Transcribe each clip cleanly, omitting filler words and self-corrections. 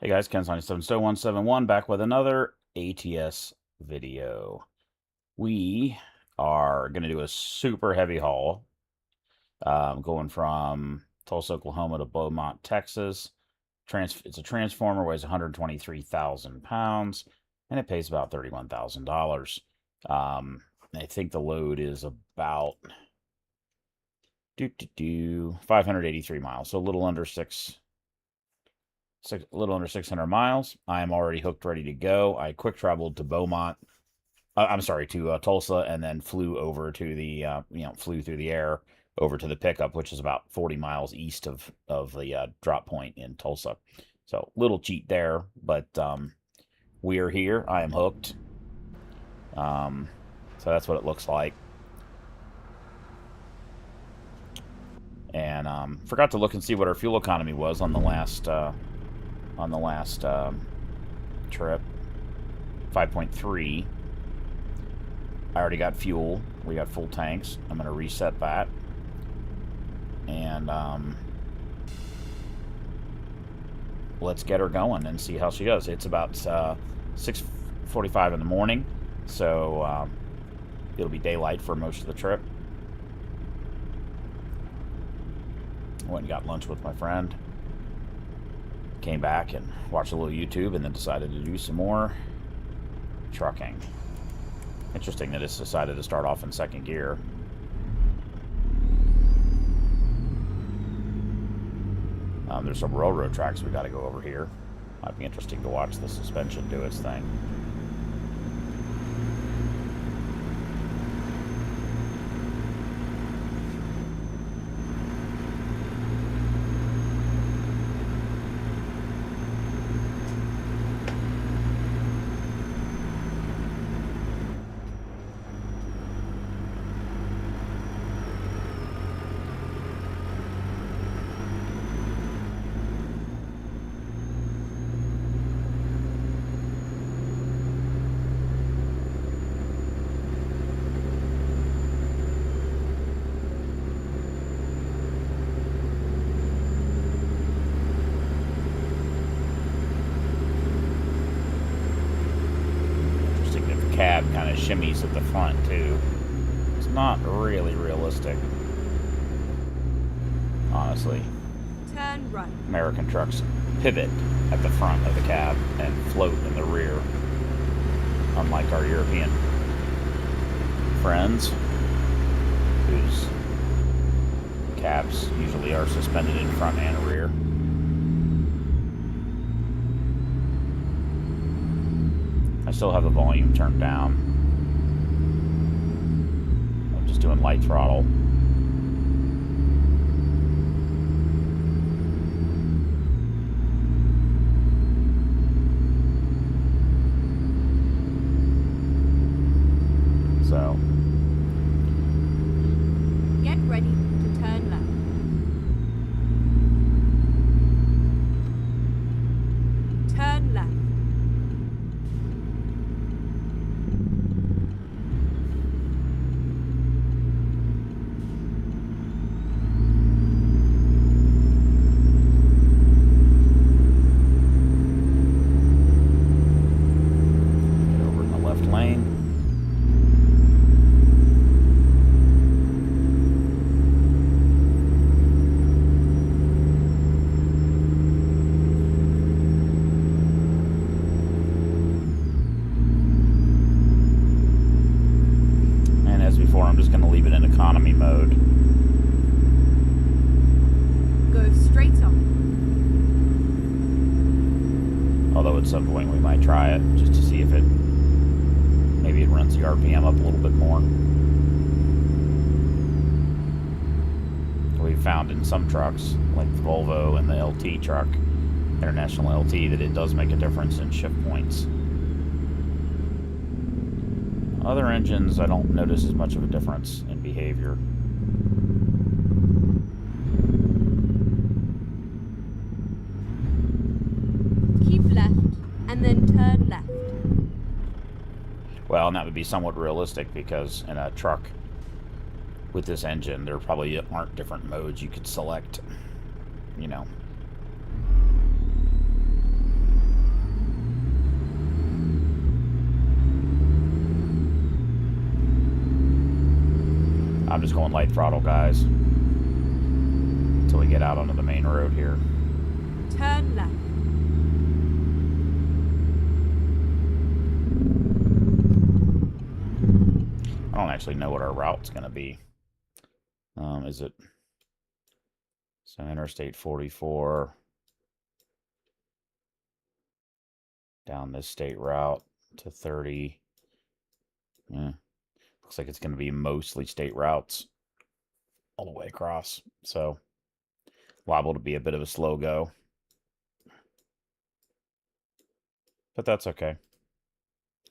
Hey guys, Ken97Stow171 back with another ATS video. We are going to do a super heavy haul, going from Tulsa, Oklahoma to Beaumont, Texas. It's a transformer, weighs 123,000 pounds, and it pays about $31,000. I think the load is about 583 miles, so a little under 600 miles. I am already hooked, ready to go. I quick traveled to Beaumont. To Tulsa, and then flew over to the, flew through the air over to the pickup, which is about 40 miles east of the drop point in Tulsa. So little cheat there, but we are here. I am hooked. So that's what it looks like. And forgot to look and see what our fuel economy was on the last trip. 5.3. I already got fuel. We got full tanks. I'm going to reset that. And let's get her going and see how she does. It's about 6:45 in the morning, so it'll be daylight for most of the trip. Went and got lunch with my friend. Came back and watched a little YouTube, and then decided to do some more trucking. Interesting that it's decided to start off in second gear. There's some railroad tracks we got to go over here. Might be interesting to watch the suspension do its thing. Cab kind of shimmies at the front too. It's not really realistic, honestly. Turn right. American trucks pivot at the front of the cab and float in the rear, unlike our European friends, whose cabs usually are suspended in front and rear. I still have the volume turned down. I'm just doing light throttle. So, Get ready to turn left. Turn left. I'm just going to leave it in economy mode. Go straight on. Although at some point we might try it just to see if maybe it runs the RPM up a little bit more. We've found in some trucks, like the Volvo and the LT truck, International LT, that it does make a difference in shift points. Other engines, I don't notice as much of a difference in behavior. Keep left, and then turn left. Well, and that would be somewhat realistic, because in a truck with this engine, there probably aren't different modes you could select, you know. I'm just going light throttle, guys, until we get out onto the main road here. Turn left. I don't actually know what our route's going to be. Is it... So Interstate 44... down this state route to 30. Yeah. Looks like it's going to be mostly state routes all the way across. So liable to be a bit of a slow go. But that's okay.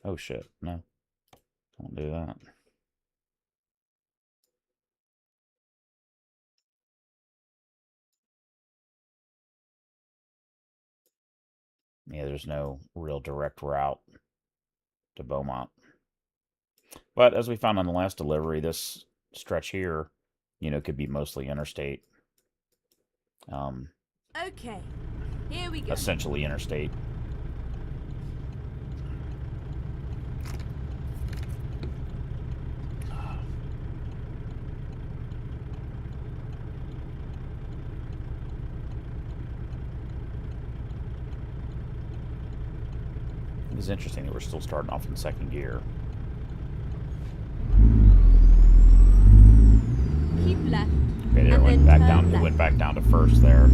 Oh shit, no. Don't do that. Yeah, there's no real direct route to Beaumont. But as we found on the last delivery, this stretch here, you know, could be mostly interstate. Okay, here we go. Essentially interstate. It's interesting that we're still starting off in second gear. Keep left. Okay, there and went then back turn down. left. It went back down to first there.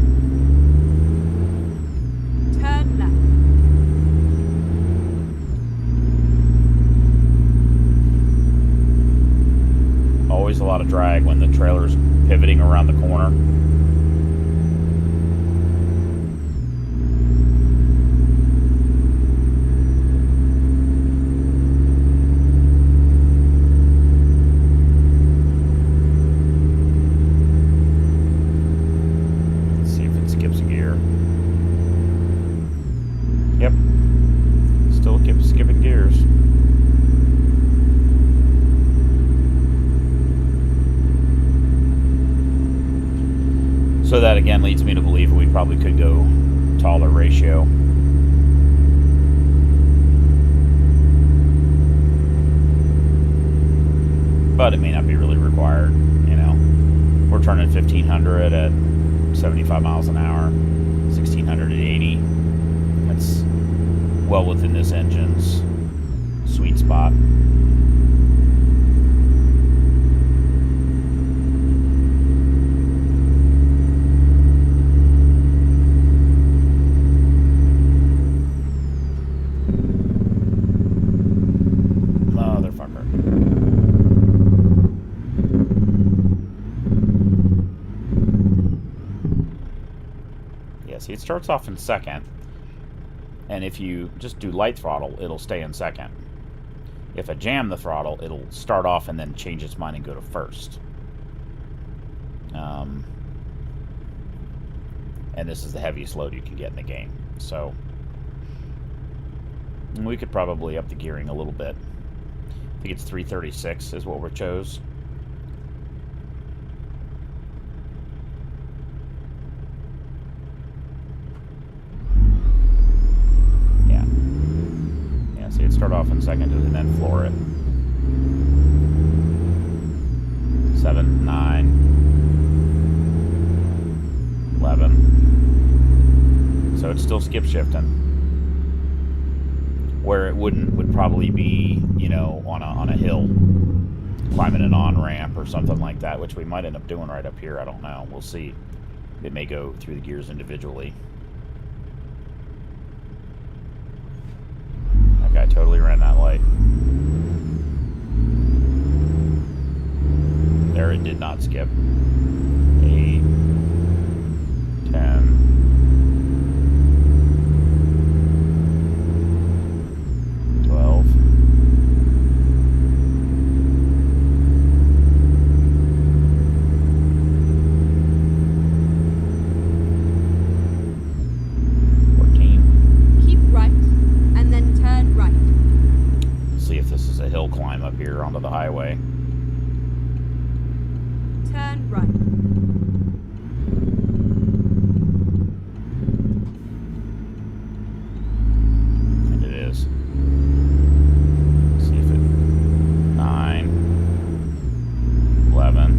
Turn left. Always a lot of drag when the trailer's pivoting around the corner. Let's see if it skips a gear. Yep. Still skipping gears. So that again leads me to believe we probably could go taller ratio. But it may not be really required, you know. We're turning 1500 at 75 miles an hour, 1600 at 80. That's well within this engine's sweet spot. See, it starts off in second, and if you just do light throttle, it'll stay in second. If I jam the throttle, it'll start off and then change its mind and go to first. And this is the heaviest load you can get in the game, so we could probably up the gearing a little bit. I think it's 336 is what we chose. See it start off in second and then floor it. 7, 9, 11. So it's still skip shifting. Where it would probably be, you know, on a hill, climbing an on-ramp or something like that, which we might end up doing right up here. I don't know. We'll see. It may go through the gears individually. I totally ran that light. There, it did not skip. 8, 10, 12. Hill climb up here onto the highway. Turn right. And it is. Let's see if it... 9, 11,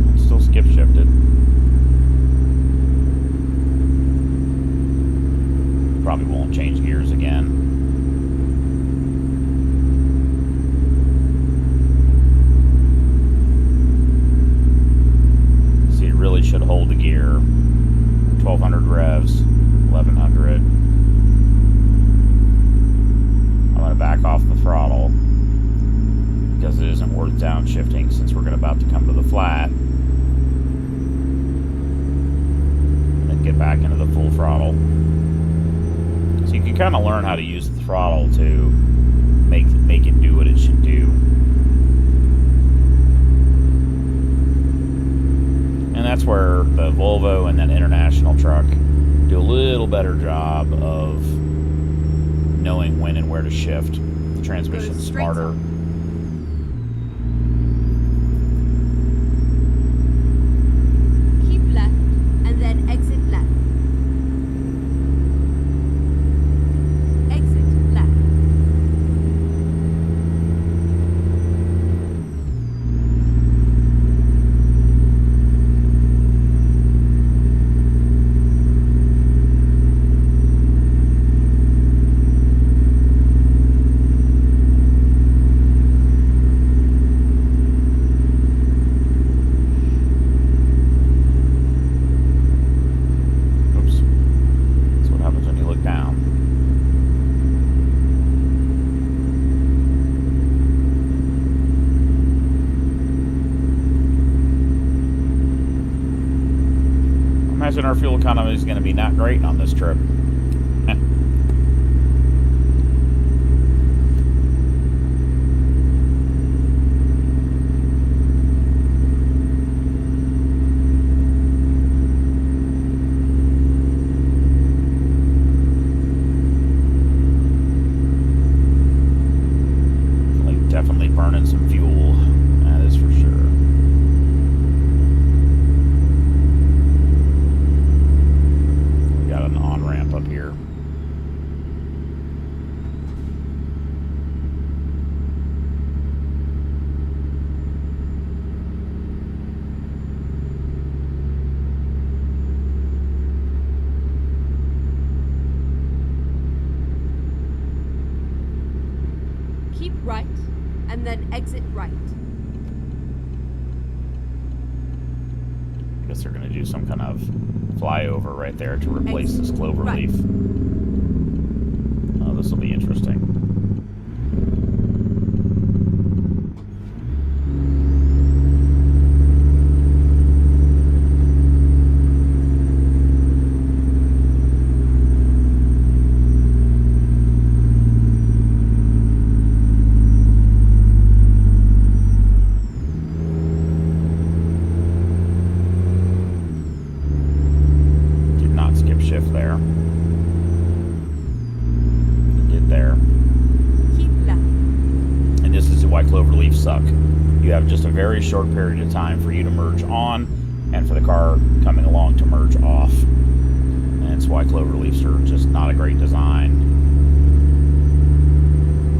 worth downshifting since we're about to come to the flat. And then get back into the full throttle. So you can kind of learn how to use the throttle to make it do what it should do. And that's where the Volvo and that International truck do a little better job of knowing when and where to shift. The transmission's smarter. Keep left and then exit left. Exit left. Imagine our fuel economy is going to be not great on this trip. Definitely burning some fuel, that is for sure. Up here. Keep right and then exit right. I guess they're going to do some kind of flyover right there to replace this clover right. leaf. Oh, this will be interesting. Shift there. You did there. Keep left. And this is why cloverleaf suck. You have just a very short period of time for you to merge on and for the car coming along to merge off. And it's why cloverleafs are just not a great design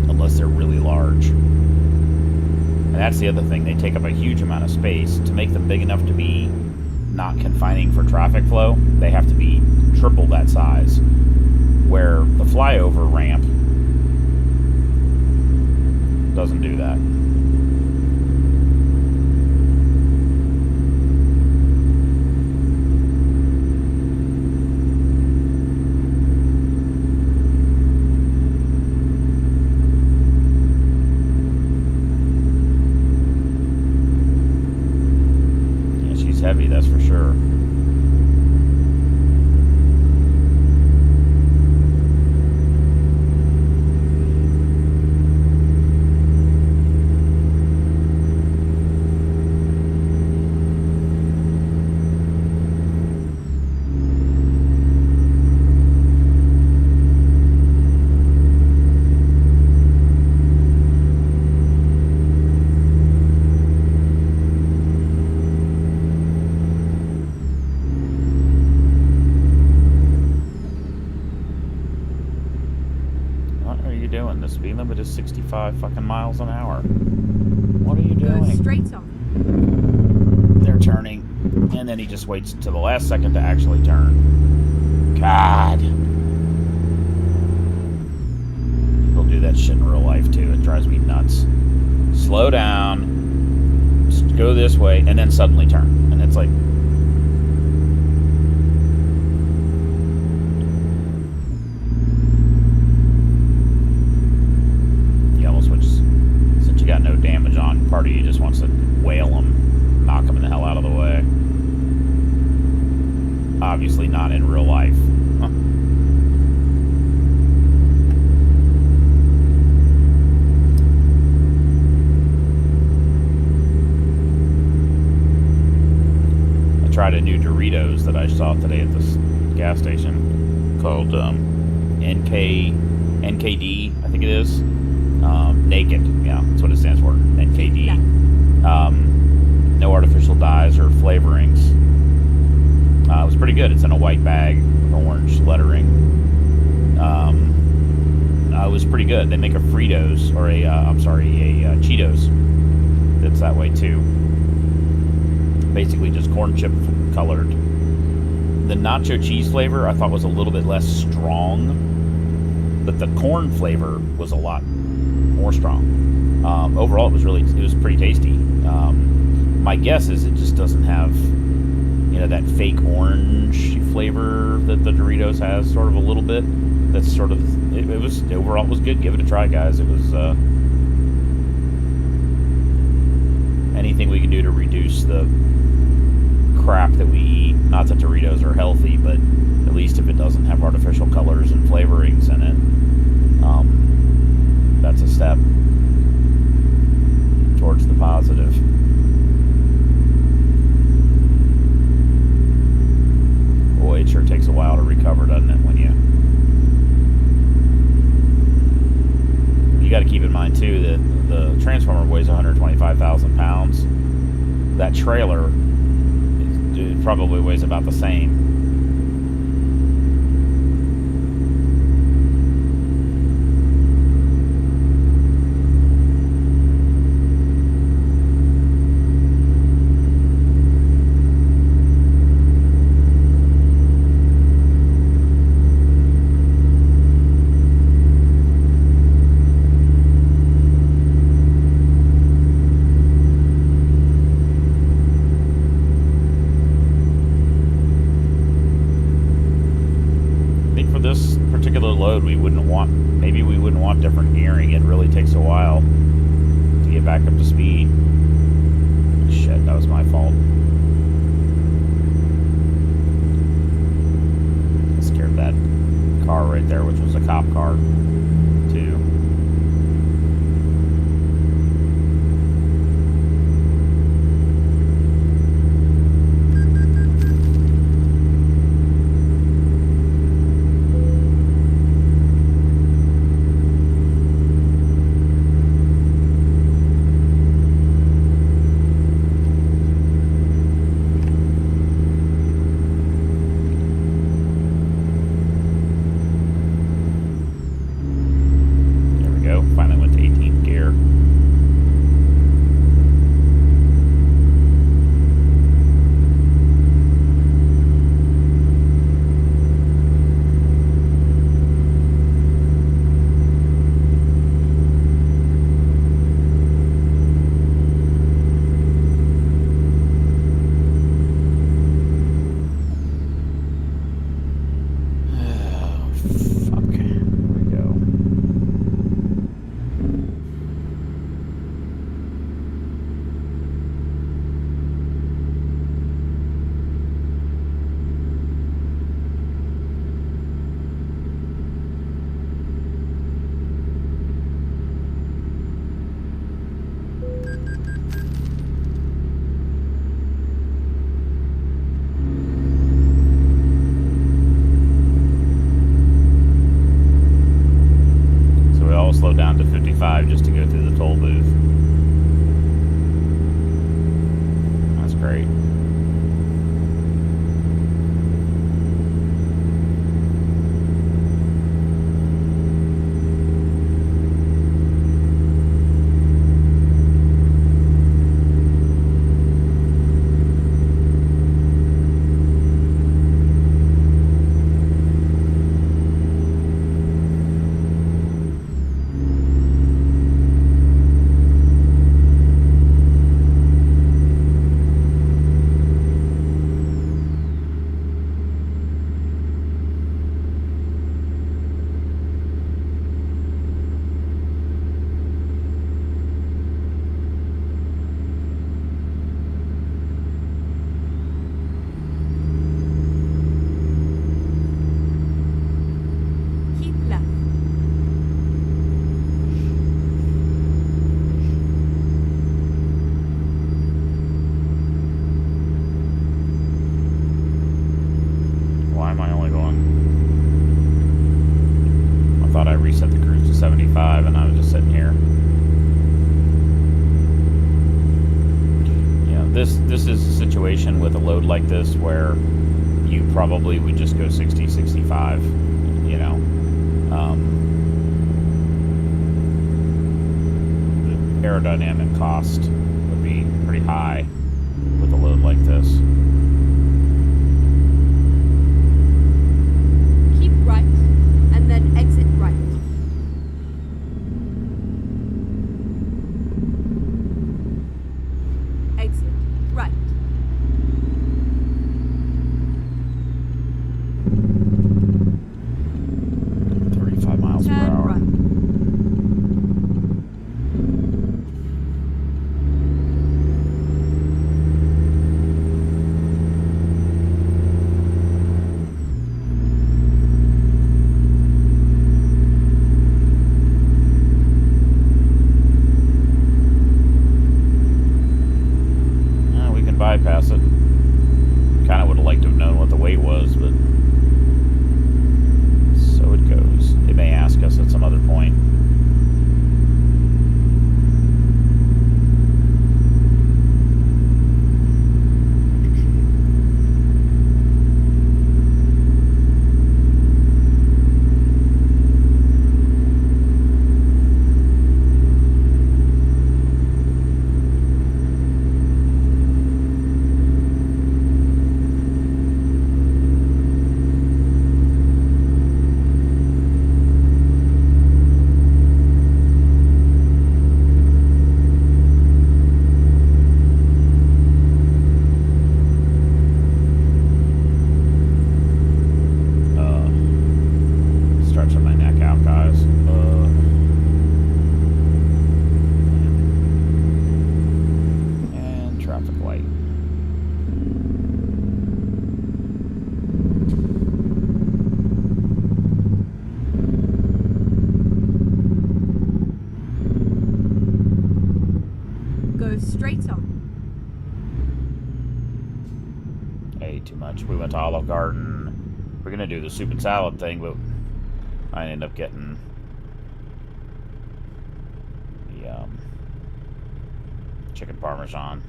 unless they're really large. And that's the other thing. They take up a huge amount of space. To make them big enough to be not confining for traffic flow, they have to be triple that size, where the flyover ramp doesn't do that. Yeah, she's heavy, that's for sure. Doing? The speed limit is 65 fucking miles an hour. What are you doing? Go straight on. They're turning, and then he just waits to the last second to actually turn. God. He'll do that shit in real life too. It drives me nuts. Slow down, just go this way, and then suddenly turn. And it's like, got no damage on part of obviously not in real life. I tried a new Doritos that I saw today at this gas station called NKD, I think it is. Naked, yeah, that's what it stands for. NKD. No artificial dyes or flavorings. It was pretty good. It's in a white bag with orange lettering. It was pretty good. They make a Fritos or a Cheetos that's that way too. Basically, just corn chip colored. The nacho cheese flavor I thought was a little bit less strong, but the corn flavor was a lot more strong. Overall, it was pretty tasty. My guess is it just doesn't have that fake orange flavor that the Doritos has, sort of a little bit. That's sort of it was overall it was good. Give it a try, guys. It was anything we can do to reduce the crap that we eat. Not that Doritos are healthy, but at least if it doesn't have artificial colors and flavorings in it, that's a step towards the positive. Boy, it sure takes a while to recover, doesn't it? When you got to keep in mind too that the Transformer weighs 125,000 pounds. That trailer probably weighs about the same. Maybe we wouldn't want different gearing. It really takes a while to get back up to speed. Shit, that was my fault. I scared that car right there, which was a cop car, too. 75, and I was just sitting here. You know, this is a situation with a load like this where you probably would just go 60, 65. You know, the aerodynamic cost would be pretty high with a load like this. Keep right, and then exit right. Exit right. Miles per Turn hour. right. We can bypass it. Kind of would have liked to have known what the weight was, but so it goes. It may ask us at some other point. Stretching my neck out, guys. And traffic light. Go straight on. Hey, too much. We went to Olive Garden. We're gonna do the soup and salad thing, but I ended up getting the chicken parmesan.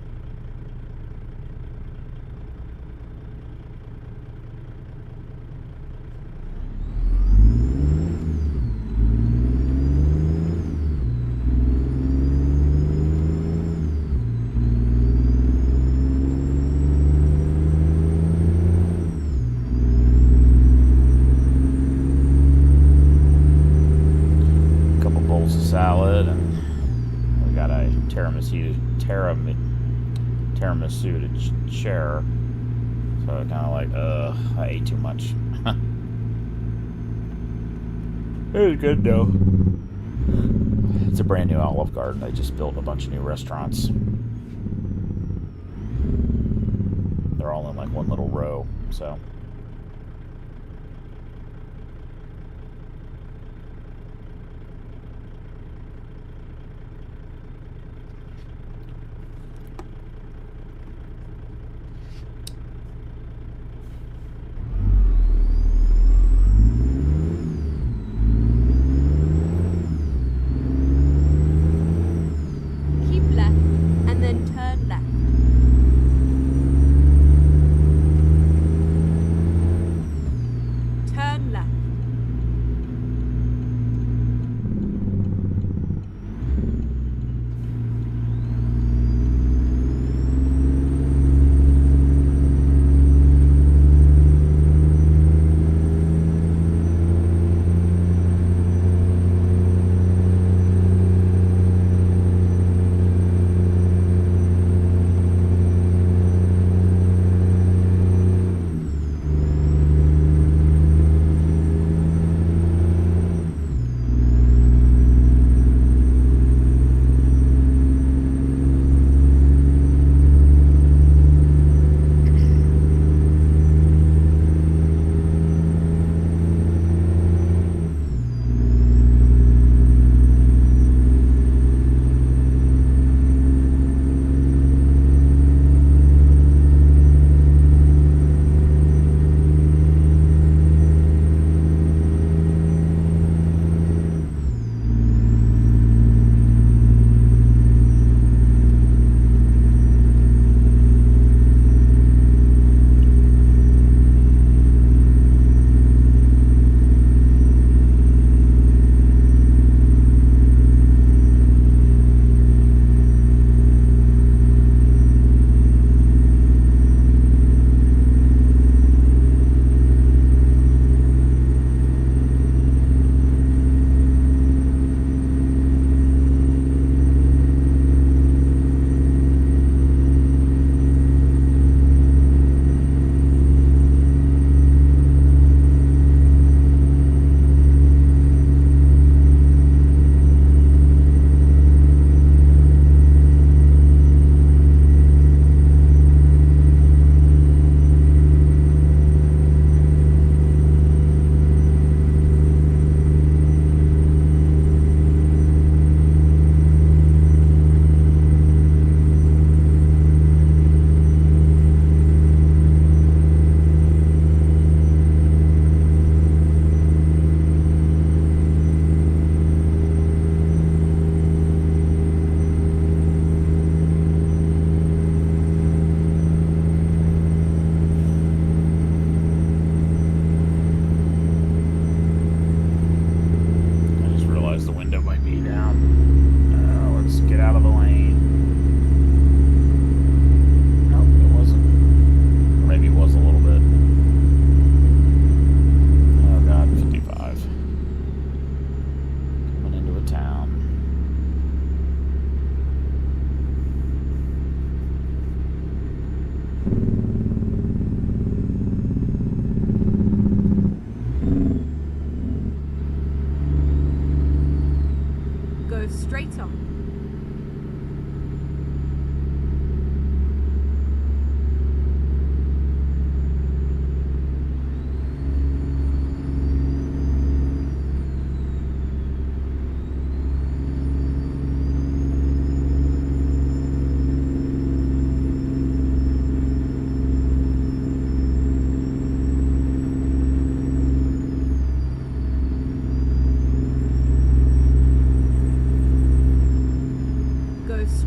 Salad, and we got a tiramisu to share. So kind of like, I ate too much. It was good though. It's a brand new Olive Garden. They just built a bunch of new restaurants. They're all in like one little row, so. Keep left, and then turn left.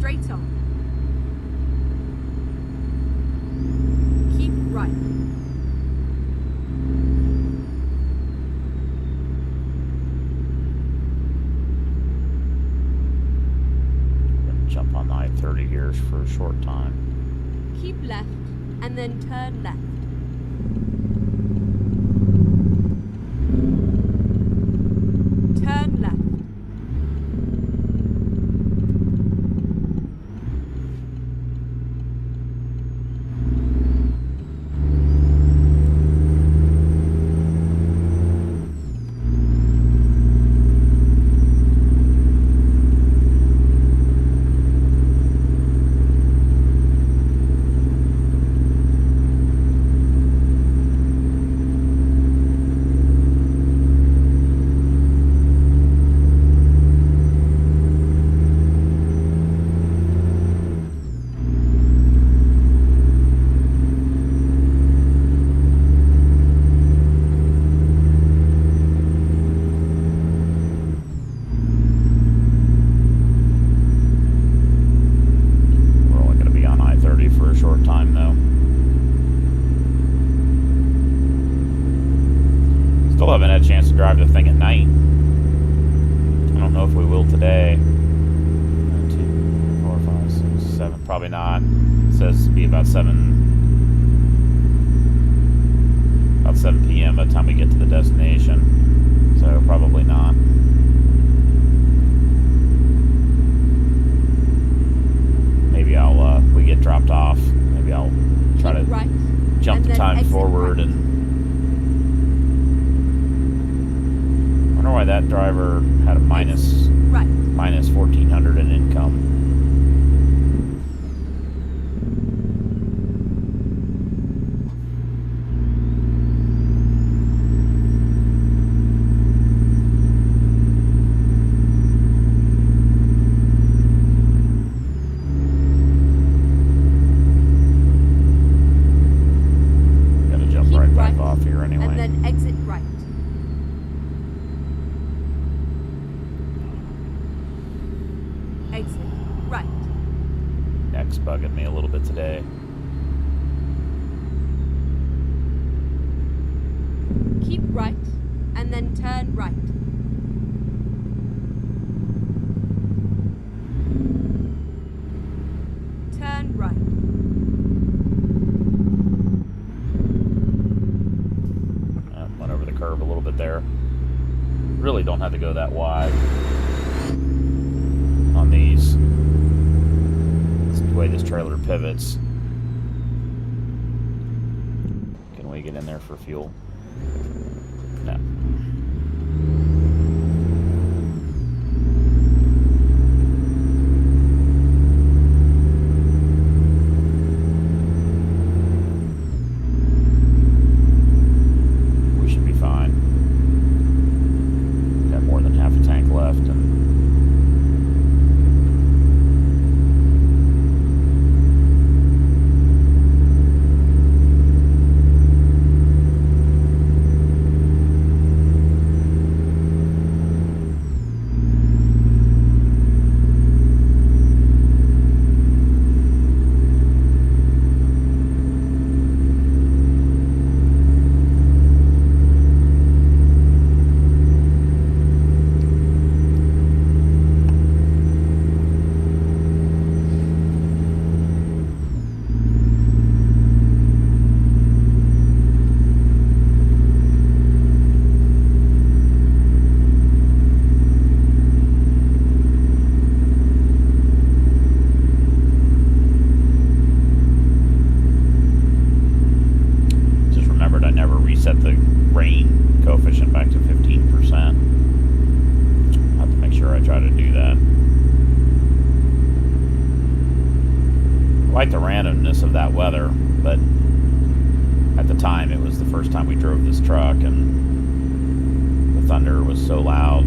straight on. Keep right. Jump on the I-30 here for a short time. Keep left and then turn left. Turn left. Short time though. Still haven't had a chance to drive the thing at night. I don't know if we will today. 1, 2, 4, 5, 6, 7. Probably not. It says to be about 7 p.m. by the time we get to the destination. So probably not. Maybe we get dropped off. Maybe I'll try to jump the time forward and I wonder why that driver had a minus 1,400 in income. And then exit right. Exit right. Neck's bugging me a little bit today. Keep right and then turn right. Turn right. Curve a little bit there. Really don't have to go that wide on these. That's the way this trailer pivots. Can we get in there for fuel? No. Set the rain coefficient back to 15%. I'll have to make sure I try to do that. I like the randomness of that weather, but at the time it was the first time we drove this truck and the thunder was so loud.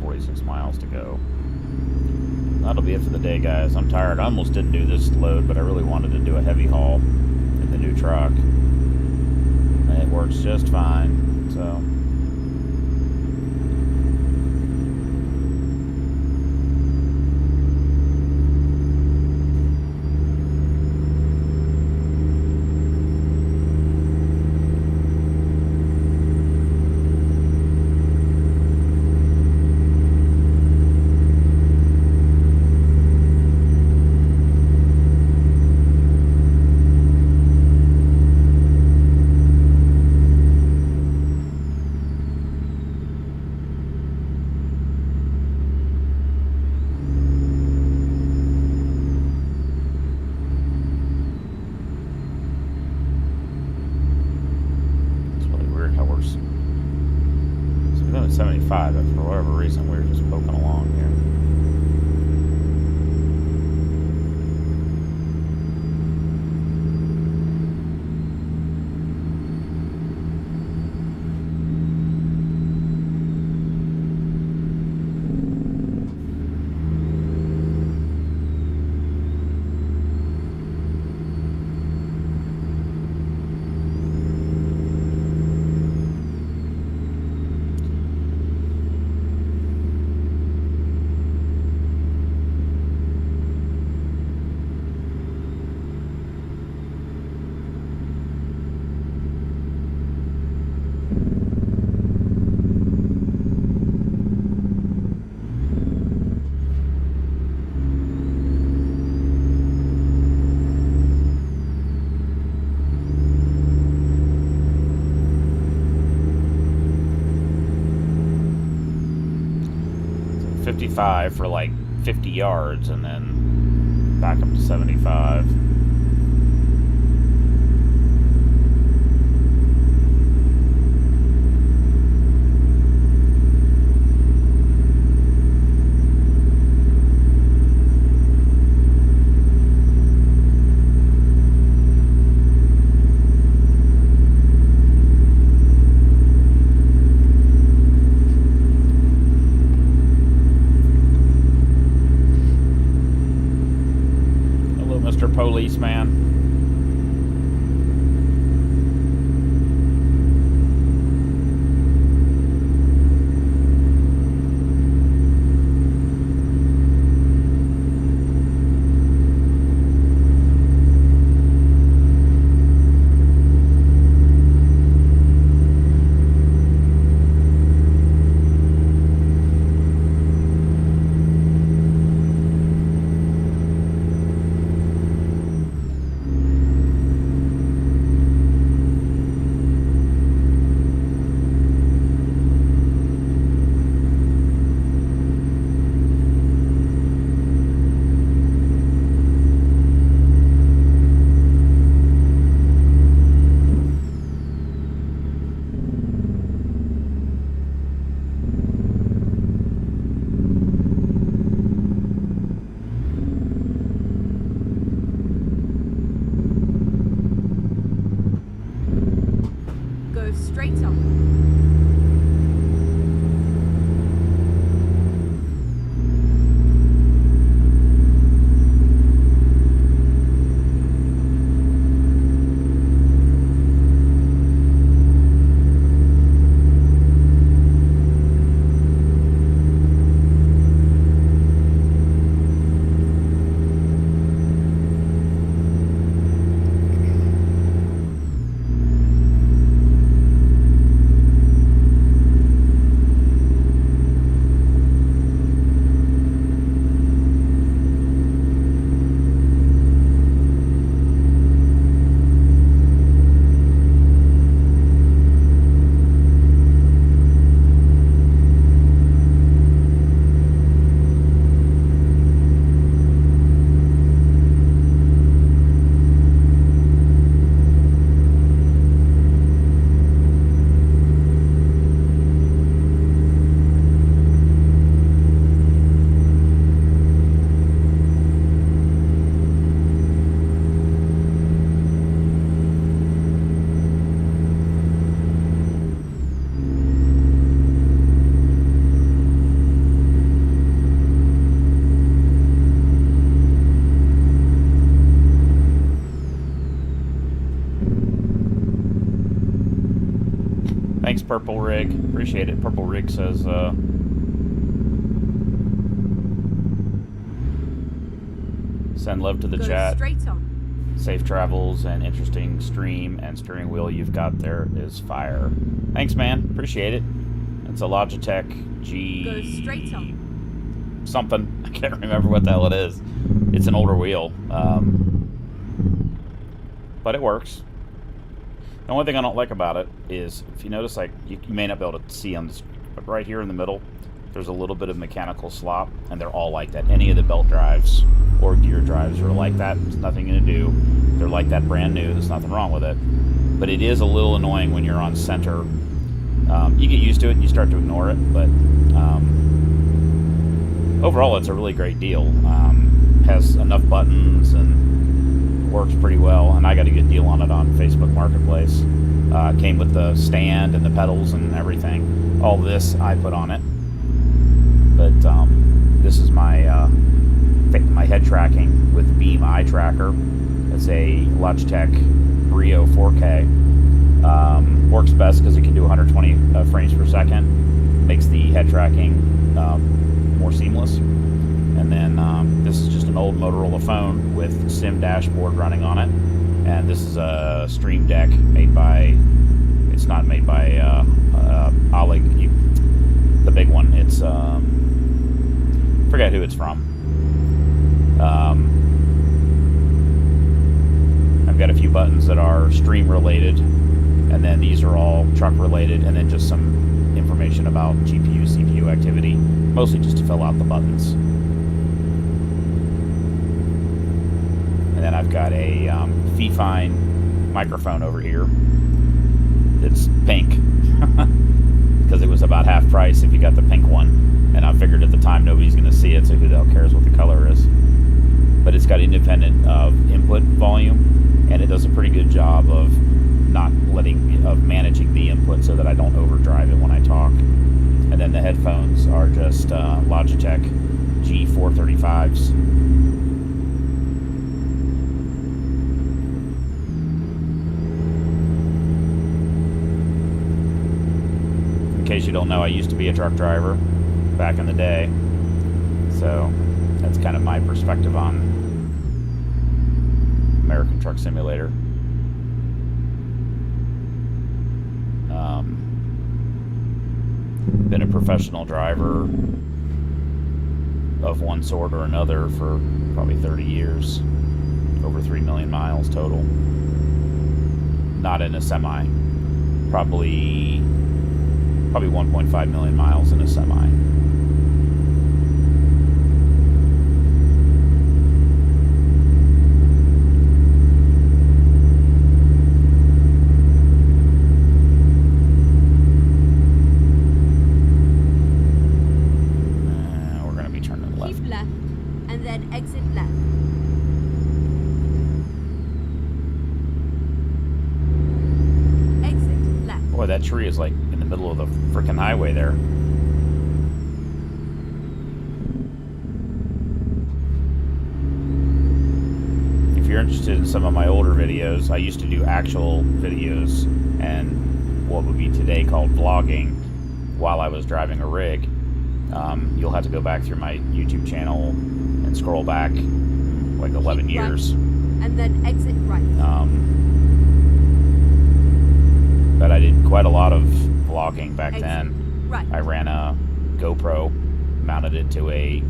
46 miles to go. That'll be it for the day, guys. I'm tired. I almost didn't do this load, but I really wanted to do a heavy haul in the new truck. It works just fine, so... So we're going at 75, but for whatever reason, we were just poking along here. So 55 for like 50 yards, and then back up to 75. Mr. Policeman. Go straight up. Thanks, Purple Rig. Appreciate it. Purple Rig says, send love to the Go chat. straight on. Safe travels and interesting stream and steering wheel you've got there is fire. Thanks, man. Appreciate it. It's a Logitech G... Go straight on. something. I can't remember what the hell it is. It's an older wheel. But it works. The only thing I don't like about it is, if you notice, like, you may not be able to see on this, but right here in the middle, there's a little bit of mechanical slop, and they're all like that. Any of the belt drives or gear drives are like that. There's nothing to do. They're like that, brand new. There's nothing wrong with it. But it is a little annoying when you're on center. You get used to it and you start to ignore it, but overall it's a really great deal. Has enough buttons and works pretty well, and I got a good deal on it on Facebook Marketplace. Came with the stand and the pedals and everything. All this I put on it. But this is my my head tracking with Beam eye tracker. It's a Logitech Brio 4K. Works best because it can do 120 frames per second. Makes the head tracking more seamless. And then this is just an old Motorola phone with Sim dashboard running on it. And this is a Stream Deck made by... It's not made by Oleg, the big one. It's... forget who it's from. I've got a few buttons that are stream related, and then these are all truck related, and then just some information about GPU, CPU activity, mostly just to fill out the buttons. And then I've got a Fifine microphone over here. It's pink because it was about half price if you got the pink one, and I figured at the time nobody's going to see it, so who the hell cares what the color is. But it's got independent input volume, and it does a pretty good job of managing the input so that I don't overdrive it when I talk. And then the headphones are just Logitech G435s. In case you don't know, I used to be a truck driver back in the day, so that's kind of my perspective on American Truck Simulator. Been a professional driver of one sort or another for probably 30 years, over 3 million miles total. Not in a semi, probably 1.5 million miles in a semi. That tree is like in the middle of the frickin' highway there. If you're interested in some of my older videos, I used to do actual videos and what would be today called vlogging while I was driving a rig. You'll have to go back through my YouTube channel and scroll back like 11 years. And then exit right. But I did quite a lot of vlogging back then. Right. I ran a GoPro, mounted it to a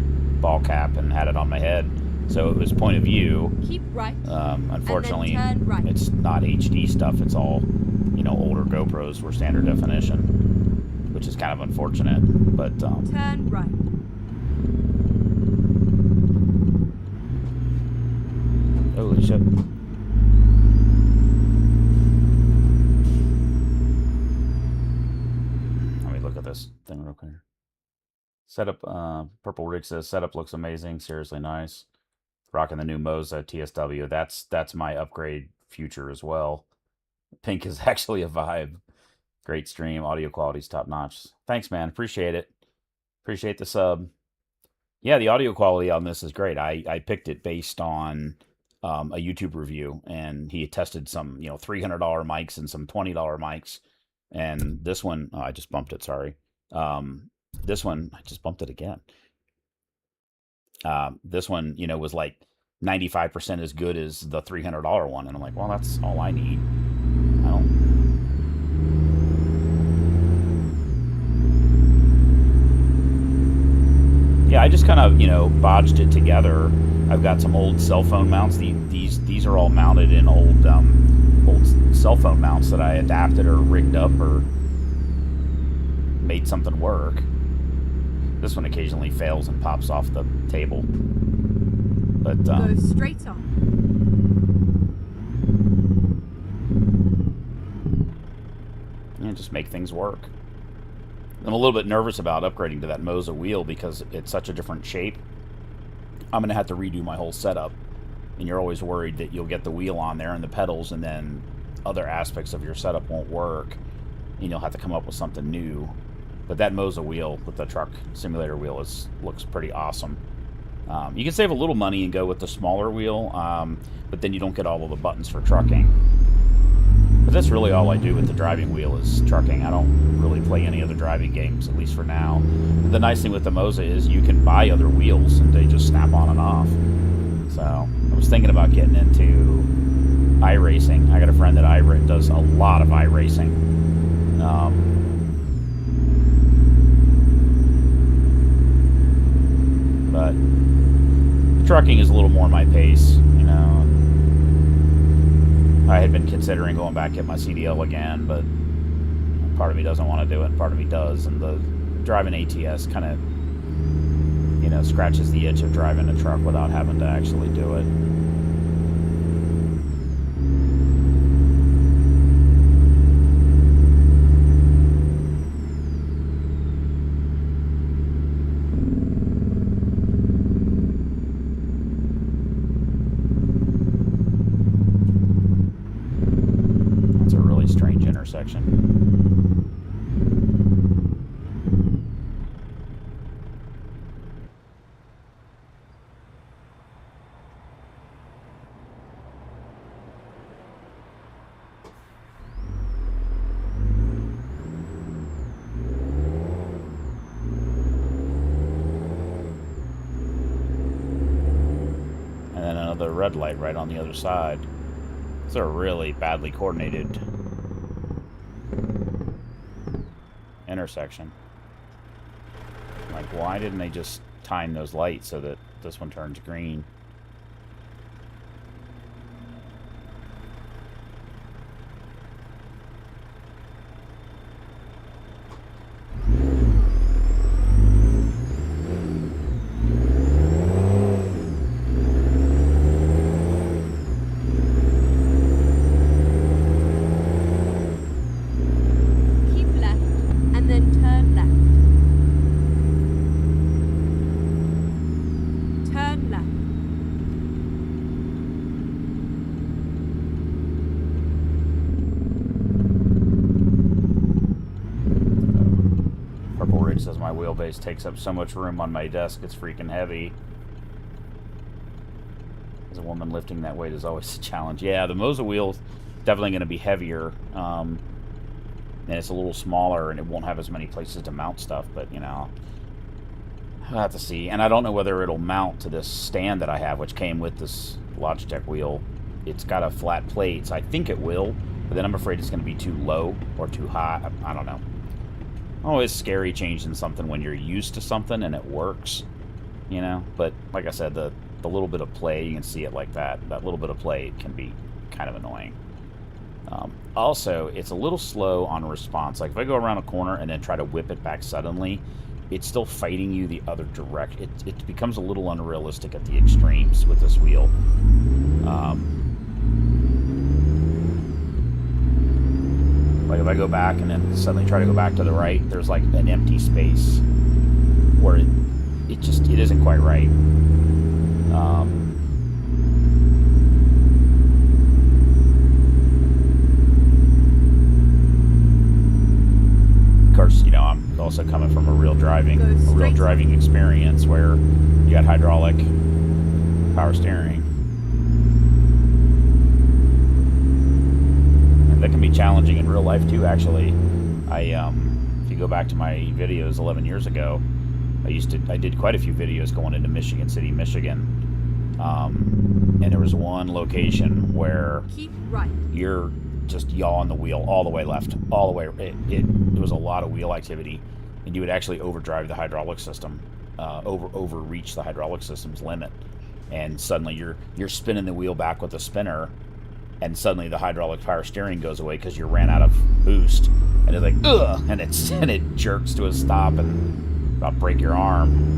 ball cap, and had it on my head. So it was point of view. Keep right. Unfortunately, and then turn right. It's not HD stuff. It's all, older GoPros were standard definition, which is kind of unfortunate. But turn right. Holy shit. This thing real quick. Setup, Purple Rick says setup looks amazing, seriously nice. Rocking the new Moza TSW. That's my upgrade future as well. Pink is actually a vibe. Great stream, audio quality's top notch. Thanks, man. Appreciate it. Appreciate the sub. Yeah, the audio quality on this is great. I picked it based on a YouTube review, and he tested some $300 mics and some $20 mics. And this one, oh, I just bumped it, sorry. This one, I just bumped it again. This one, you know, was like 95% as good as the $300 one. And I'm like, well, that's all I need. I don't. Yeah, I just kind of, you know, bodged it together. I've got some old cell phone mounts. These are all mounted in old cell phone mounts that I adapted or rigged up or made something work. This one occasionally fails and pops off the table. But Go straight on. Yeah, just make things work. I'm a little bit nervous about upgrading to that Moza wheel because it's such a different shape. I'm going to have to redo my whole setup. And you're always worried that you'll get the wheel on there and the pedals and then other aspects of your setup won't work. And you'll have to come up with something new. But that Moza wheel with the truck simulator wheel looks pretty awesome. You can save a little money and go with the smaller wheel, but then you don't get all of the buttons for trucking. But that's really all I do with the driving wheel is trucking. I don't really play any other driving games, at least for now. The nice thing with the Moza is you can buy other wheels and they just snap on and off. So I was thinking about getting into iRacing. I got a friend that does a lot of iRacing. But trucking is a little more my pace, you know. I had been considering going back at my CDL again, but part of me doesn't want to do it, and part of me does. And the driving ATS kind of, you know, scratches the itch of driving a truck without having to actually do it. Strange intersection. And then another red light right on the other side. These are really badly coordinated intersection. Like, why didn't they just time those lights so that this one turns green? Says my wheelbase takes up so much room on my desk, it's freaking heavy. As a woman, lifting that weight is always a challenge. Yeah, the Moza wheel's definitely going to be heavier, and it's a little smaller, and it won't have as many places to mount stuff, but, you know, I'll have to see. And I don't know whether it'll mount to this stand that I have, which came with this Logitech wheel. It's got a flat plate, so I think it will, but then I'm afraid it's going to be too low or too high. I don't know. Oh, it's scary changing something when you're used to something and it works, you know? But like I said, the little bit of play, you can see it like that. That little bit of play can be kind of annoying. Also, it's a little slow on response. Like if I go around a corner and then try to whip it back suddenly, it's still fighting you the other direction. It becomes a little unrealistic at the extremes with this wheel. Like if I go back and then suddenly try to go back to the right, there's like an empty space where it isn't quite right. Of course, you know, I'm also coming from a real driving experience where you got hydraulic power steering. That can be challenging in real life too, actually. If you go back to my videos 11 years ago, I did quite a few videos going into Michigan City, Michigan, and there was one location where Keep right. you're just yawing the wheel all the way left, all the way. There was a lot of wheel activity, and you would actually overdrive the hydraulic system, overreach the hydraulic system's limit, and suddenly you're spinning the wheel back with the spinner, and suddenly the hydraulic power steering goes away because you ran out of boost, and it's like ugh, and it jerks to a stop and about break your arm.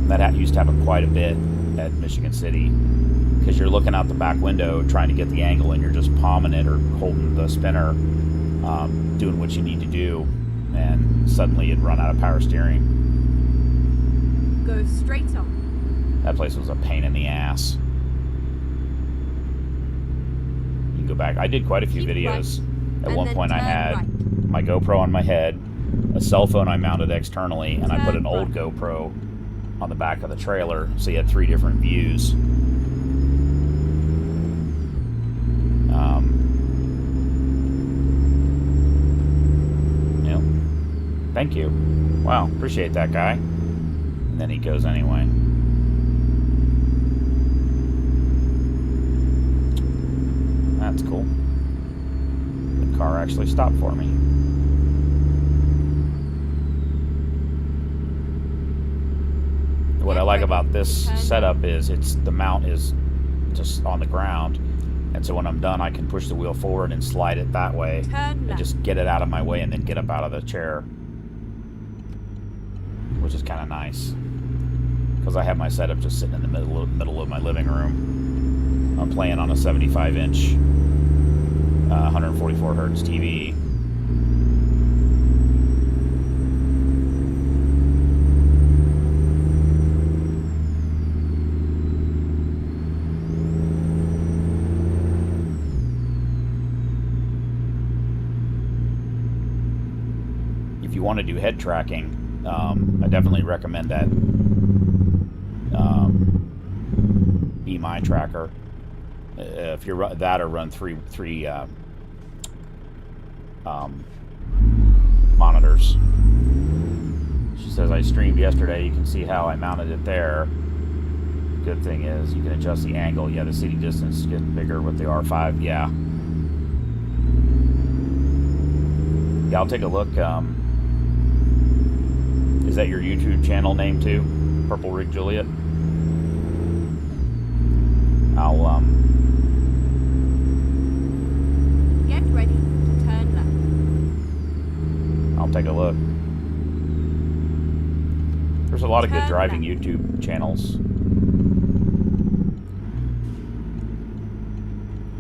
That used to happen quite a bit at Michigan City because you're looking out the back window trying to get the angle, and you're just palming it or holding the spinner, doing what you need to do, and suddenly you'd run out of power steering. Go straight on. That place was a pain in the ass. You can go back. I did quite a few Keep videos. right. At And one then point I turn had right. my GoPro on my head, a cell phone I mounted externally, and I put an Turn old right. GoPro on the back of the trailer, so you had 3 different views. Thank you. Wow, appreciate that guy. And then he goes anyway. That's cool. The car actually stopped for me. What I like about this setup is the mount is just on the ground, and so when I'm done I can push the wheel forward and slide it that way and just get it out of my way and then get up out of the chair, which is kind of nice because I have my setup just sitting in the middle of my living room. I'm playing on a 75-inch 144 hertz TV. If you want to do head tracking, I definitely recommend that Be My Tracker. If you're that, or run three monitors. She says I streamed yesterday. You can see how I mounted it there. Good thing is you can adjust the angle. Yeah, the seating distance gets bigger with the R5. Yeah. Yeah, I'll take a look. Is that your YouTube channel name too? Purple Rig Juliet? I'll Get ready to turn left. I'll take a look. There's a lot of good Turn driving left. YouTube channels.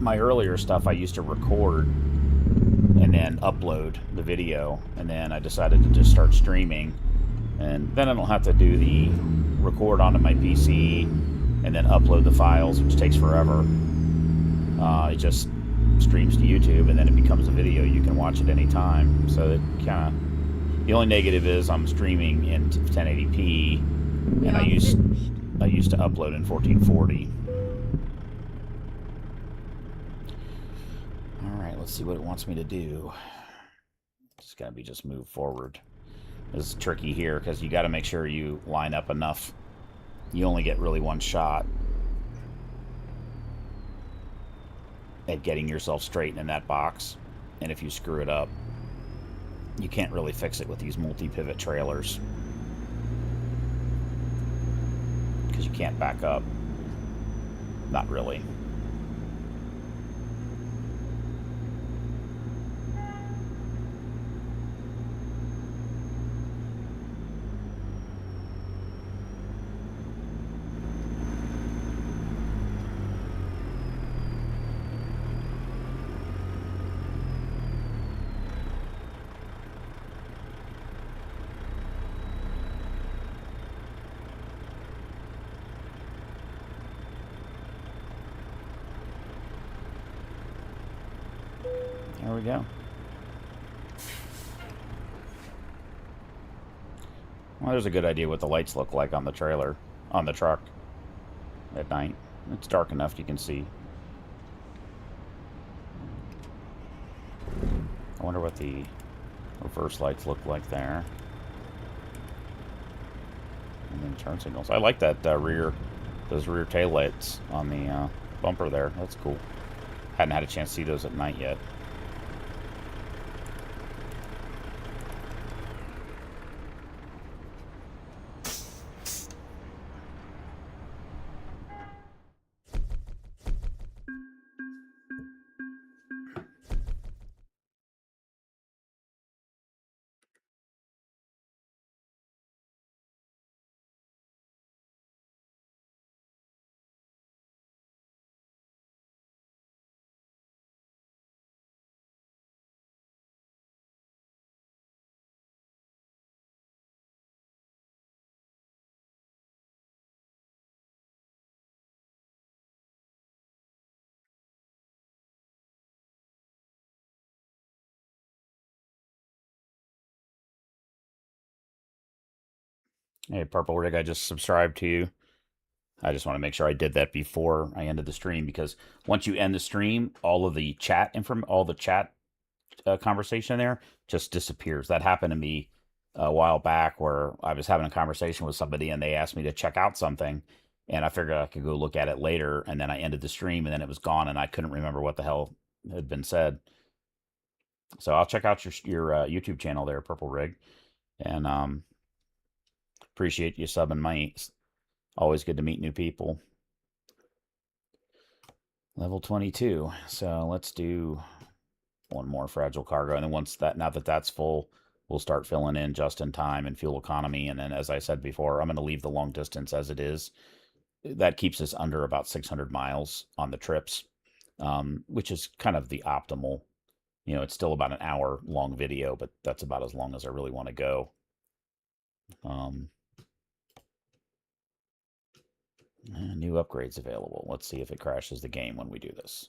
My earlier stuff I used to record and then upload the video, and then I decided to just start streaming, and then I don't have to do the record onto my PC and then upload the files, which takes forever. It just streams to YouTube, and then it becomes a video. You can watch it anytime. So it kind of, the only negative is I'm streaming in 1080p, and I used to upload in 1440. All right, let's see what it wants me to do. It's got to be just move forward. This is tricky here because you got to make sure you line up enough. You only get really one shot at getting yourself straight in that box, and if you screw it up, you can't really fix it with these multi-pivot trailers because you can't back up. Not really. There we go. Well, there's a good idea what the lights look like on the trailer, on the truck at night. It's dark enough you can see. wonder what the reverse lights look like there. And then turn signals. I like that those rear tail lights on the bumper there. That's cool. Hadn't had a chance to see those at night yet. Hey, Purple Rig, I just subscribed to you. I just want to make sure I did that before I ended the stream, because once you end the stream, all the chat conversation there just disappears. That happened to me a while back, where I was having a conversation with somebody and they asked me to check out something, and I figured I could go look at it later, and then I ended the stream and then it was gone and I couldn't remember what the hell had been said. So I'll check out your YouTube channel there, Purple Rig, and appreciate you subbing my. Always good to meet new people. Level 22. So let's do one more fragile cargo, and then now that that's full, we'll start filling in just in time and fuel economy. And then, as I said before, I'm going to leave the long distance as it is. That keeps us under about 600 miles on the trips, which is kind of the optimal. It's still about an hour long video, but that's about as long as I really want to go. New upgrades available. Let's see if it crashes the game when we do this.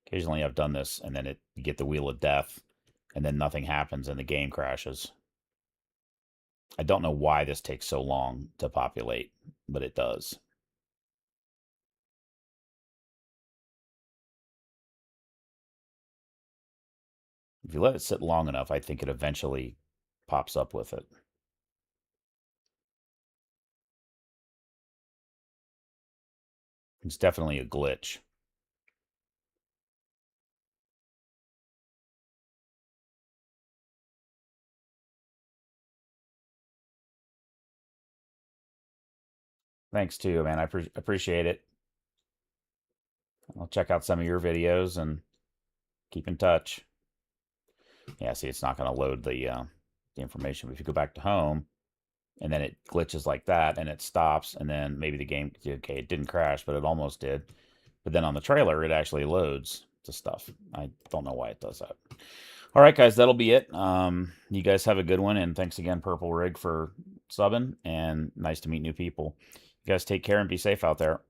Occasionally I've done this, and then you get the Wheel of Death, and then nothing happens and the game crashes. I don't know why this takes so long to populate, but it does. If you let it sit long enough, I think it eventually pops up with it. It's definitely a glitch. Thanks too, man. I appreciate it. I'll check out some of your videos and keep in touch. Yeah, see, it's not going to load the information. But if you go back to home, and then it glitches like that, and it stops, and then maybe the game, okay, it didn't crash, but it almost did. But then on the trailer, it actually loads the stuff. I don't know why it does that. All right, guys, that'll be it. You guys have a good one, and thanks again, Purple Rig, for subbing, and nice to meet new people. You guys take care and be safe out there.